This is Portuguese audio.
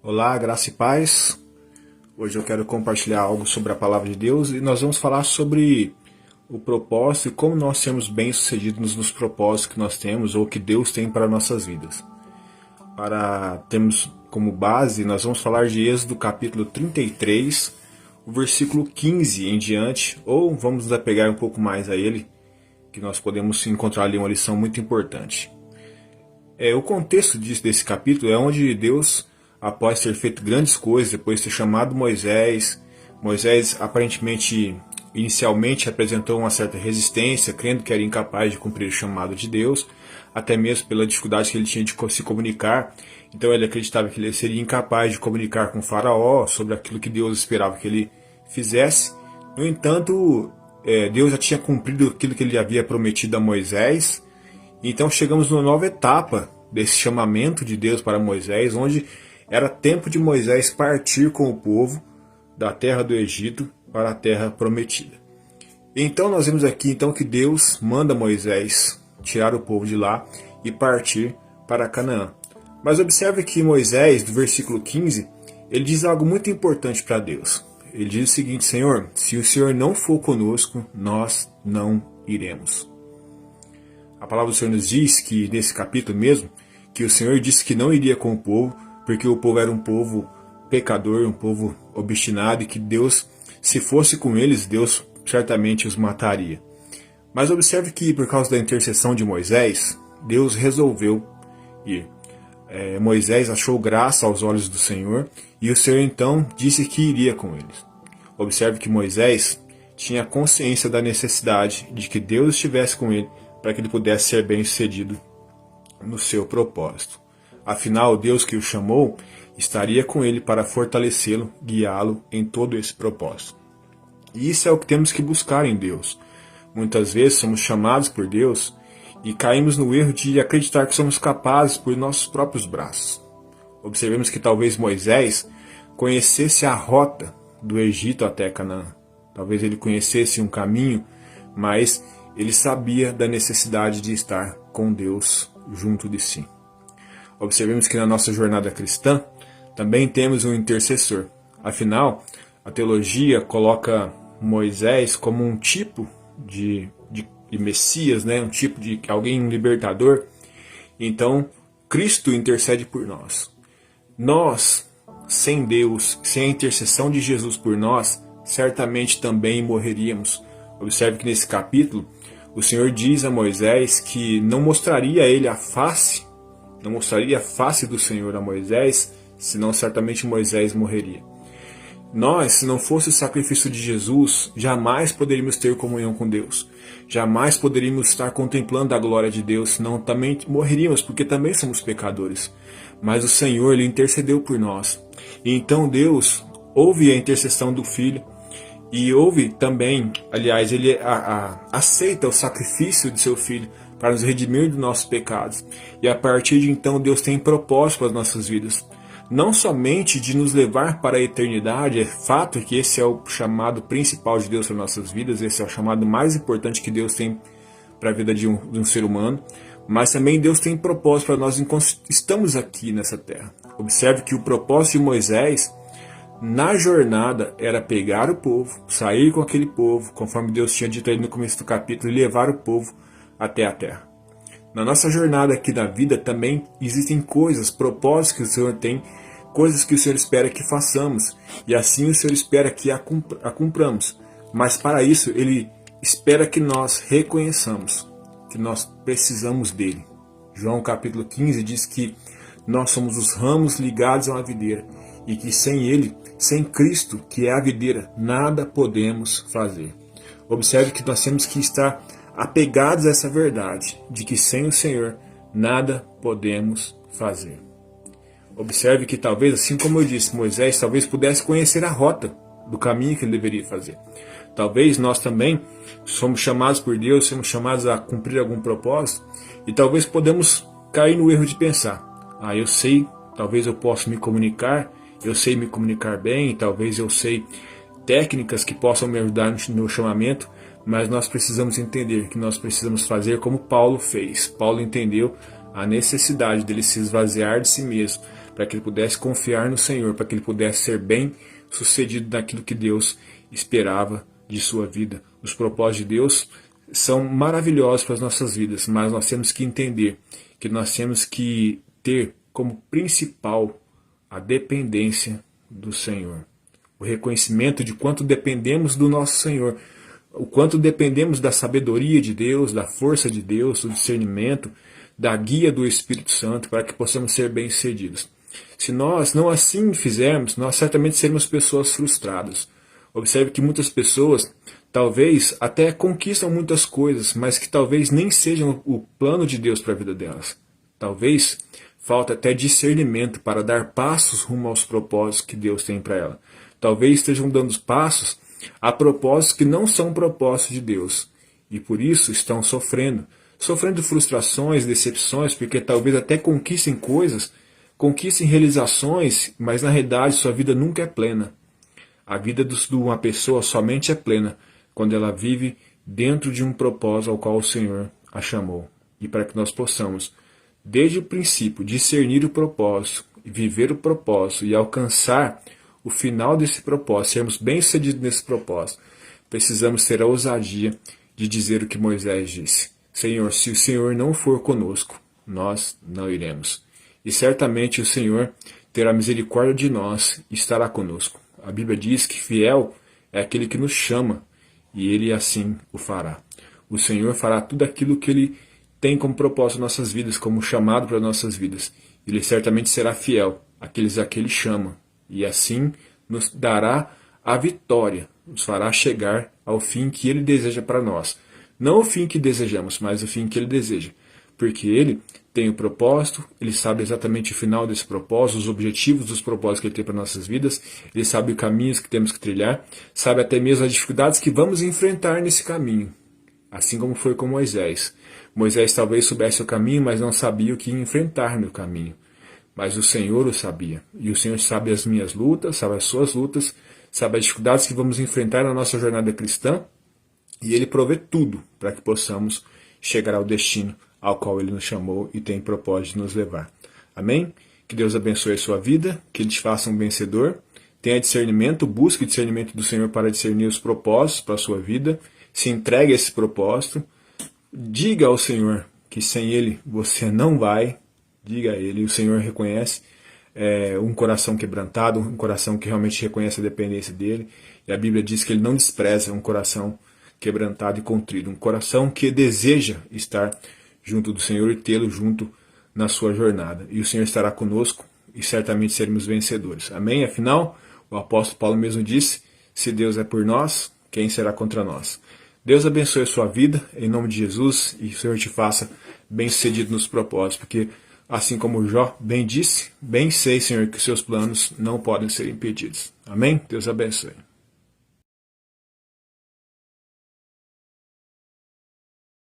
Olá, graça e paz. Hoje eu quero compartilhar algo sobre a palavra de Deus e nós vamos falar sobre o propósito e como nós sermos bem-sucedidos nos propósitos que nós temos ou que Deus tem para nossas vidas. Para termos como base, nós vamos falar de Êxodo capítulo 33, o versículo 15 em diante, ou vamos nos apegar um pouco mais a ele, que nós podemos encontrar ali uma lição muito importante. O contexto desse capítulo é onde Deus, após ter feito grandes coisas, depois de ter chamado Moisés aparentemente, inicialmente apresentou uma certa resistência, crendo que era incapaz de cumprir o chamado de Deus, até mesmo pela dificuldade que ele tinha de se comunicar. Então ele acreditava que ele seria incapaz de comunicar com o faraó sobre aquilo que Deus esperava que ele fizesse. No entanto, Deus já tinha cumprido aquilo que ele havia prometido a Moisés. Então chegamos numa nova etapa desse chamamento de Deus para Moisés, onde era tempo de Moisés partir com o povo da terra do Egito para a terra prometida. Então nós vemos aqui que Deus manda Moisés tirar o povo de lá e partir para Canaã. Mas observe que Moisés, do versículo 15, ele diz algo muito importante para Deus. Ele diz o seguinte: Senhor, se o Senhor não for conosco, nós não iremos. A palavra do Senhor nos diz que, nesse capítulo mesmo, que o Senhor disse que não iria com o povo, porque o povo era um povo pecador, um povo obstinado, e que Deus, se fosse com eles, Deus certamente os mataria. Mas observe que, por causa da intercessão de Moisés, Deus resolveu ir. Moisés achou graça aos olhos do Senhor, e o Senhor então disse que iria com eles. Observe que Moisés tinha consciência da necessidade de que Deus estivesse com ele, para que ele pudesse ser bem-sucedido no seu propósito. Afinal, Deus que o chamou estaria com ele para fortalecê-lo, guiá-lo em todo esse propósito. E isso é o que temos que buscar em Deus. Muitas vezes somos chamados por Deus e caímos no erro de acreditar que somos capazes por nossos próprios braços. Observemos que talvez Moisés conhecesse a rota do Egito até Canaã. Talvez ele conhecesse um caminho, mas ele sabia da necessidade de estar com Deus junto de si. Observemos que na nossa jornada cristã também temos um intercessor. Afinal, a teologia coloca Moisés como um tipo de Messias, um tipo de alguém, um libertador. Então, Cristo intercede por nós. Nós, sem Deus, sem a intercessão de Jesus por nós, certamente também morreríamos. Observe que nesse capítulo, o Senhor diz a Moisés que não mostraria a ele a face do Senhor a Moisés, senão certamente Moisés morreria. Nós, se não fosse o sacrifício de Jesus, jamais poderíamos ter comunhão com Deus. Jamais poderíamos estar contemplando a glória de Deus, senão também morreríamos, porque também somos pecadores. Mas o Senhor, Ele intercedeu por nós. E então Deus ouve a intercessão do Filho, e ouve também, aliás, Ele aceita o sacrifício de seu Filho para nos redimir dos nossos pecados. E a partir de então Deus tem propósito para as nossas vidas. Não somente de nos levar para a eternidade, é fato que esse é o chamado principal de Deus para nossas vidas, esse é o chamado mais importante que Deus tem para a vida de um ser humano, mas também Deus tem propósito para nós enquanto estamos aqui nessa terra. Observe que o propósito de Moisés na jornada era pegar o povo, sair com aquele povo, conforme Deus tinha dito aí no começo do capítulo, e levar o povo até a terra. Na nossa jornada aqui da vida também existem coisas, propósitos que o Senhor tem, coisas que o Senhor espera que façamos, e assim o Senhor espera que a cumpramos. Mas para isso Ele espera que nós reconheçamos que nós precisamos dEle. João capítulo 15 diz que nós somos os ramos ligados a uma videira, e que sem Ele, sem Cristo, que é a videira, nada podemos fazer. Observe que nós temos que estar apegados a essa verdade, de que sem o Senhor, nada podemos fazer. Observe que talvez, assim como eu disse, Moisés talvez pudesse conhecer a rota do caminho que ele deveria fazer. Talvez nós também somos chamados por Deus, somos chamados a cumprir algum propósito, e talvez podemos cair no erro de pensar: eu sei, talvez eu possa me comunicar, eu sei me comunicar bem, talvez eu sei técnicas que possam me ajudar no meu chamamento, mas nós precisamos entender que nós precisamos fazer como Paulo fez. Paulo entendeu a necessidade dele se esvaziar de si mesmo, para que ele pudesse confiar no Senhor, para que ele pudesse ser bem sucedido naquilo que Deus esperava de sua vida. Os propósitos de Deus são maravilhosos para as nossas vidas, mas nós temos que entender que nós temos que ter como principal a dependência do Senhor. O reconhecimento de quanto dependemos do nosso Senhor, o quanto dependemos da sabedoria de Deus, da força de Deus, do discernimento, da guia do Espírito Santo, para que possamos ser bem-sucedidos. Se nós não assim fizermos, nós certamente seremos pessoas frustradas. Observe que muitas pessoas talvez até conquistam muitas coisas, mas que talvez nem sejam o plano de Deus para a vida delas. Talvez falta até discernimento para dar passos rumo aos propósitos que Deus tem para ela. Talvez estejam dando passos a propósitos que não são propósitos de Deus. E por isso estão sofrendo frustrações, decepções, porque talvez até conquistem coisas, conquistem realizações, mas na realidade sua vida nunca é plena. A vida de uma pessoa somente é plena quando ela vive dentro de um propósito ao qual o Senhor a chamou. E para que nós possamos, desde o princípio, discernir o propósito, viver o propósito e alcançar o final desse propósito, sermos bem-sucedidos nesse propósito, precisamos ter a ousadia de dizer o que Moisés disse: Senhor, se o Senhor não for conosco, nós não iremos. E certamente o Senhor terá misericórdia de nós e estará conosco. A Bíblia diz que fiel é aquele que nos chama, e Ele assim o fará. O Senhor fará tudo aquilo que Ele tem como propósito em nossas vidas, como chamado para nossas vidas. Ele certamente será fiel àqueles a que Ele chama, e assim nos dará a vitória, nos fará chegar ao fim que Ele deseja para nós. Não o fim que desejamos, mas o fim que Ele deseja. Porque Ele tem o propósito, Ele sabe exatamente o final desse propósito, os objetivos dos propósitos que Ele tem para nossas vidas, Ele sabe os caminhos que temos que trilhar, sabe até mesmo as dificuldades que vamos enfrentar nesse caminho. Assim como foi com Moisés. Moisés talvez soubesse o caminho, mas não sabia o que enfrentar no caminho. Mas o Senhor o sabia. E o Senhor sabe as minhas lutas, sabe as suas lutas, sabe as dificuldades que vamos enfrentar na nossa jornada cristã, e Ele provê tudo para que possamos chegar ao destino ao qual Ele nos chamou e tem propósito de nos levar. Amém? Que Deus abençoe a sua vida, que Ele te faça um vencedor, tenha discernimento, busque o discernimento do Senhor para discernir os propósitos para a sua vida, se entregue a esse propósito, diga ao Senhor que sem Ele você não vai, diga a Ele, o Senhor reconhece um coração quebrantado, um coração que realmente reconhece a dependência dEle, e a Bíblia diz que Ele não despreza um coração quebrantado e contrito, um coração que deseja estar junto do Senhor e tê-lo junto na sua jornada. E o Senhor estará conosco e certamente seremos vencedores. Amém? Afinal, o apóstolo Paulo mesmo disse: se Deus é por nós, quem será contra nós? Deus abençoe a sua vida, em nome de Jesus, e o Senhor te faça bem-sucedido nos propósitos, porque assim como Jó bem disse, bem sei, Senhor, que os seus planos não podem ser impedidos. Amém? Deus abençoe.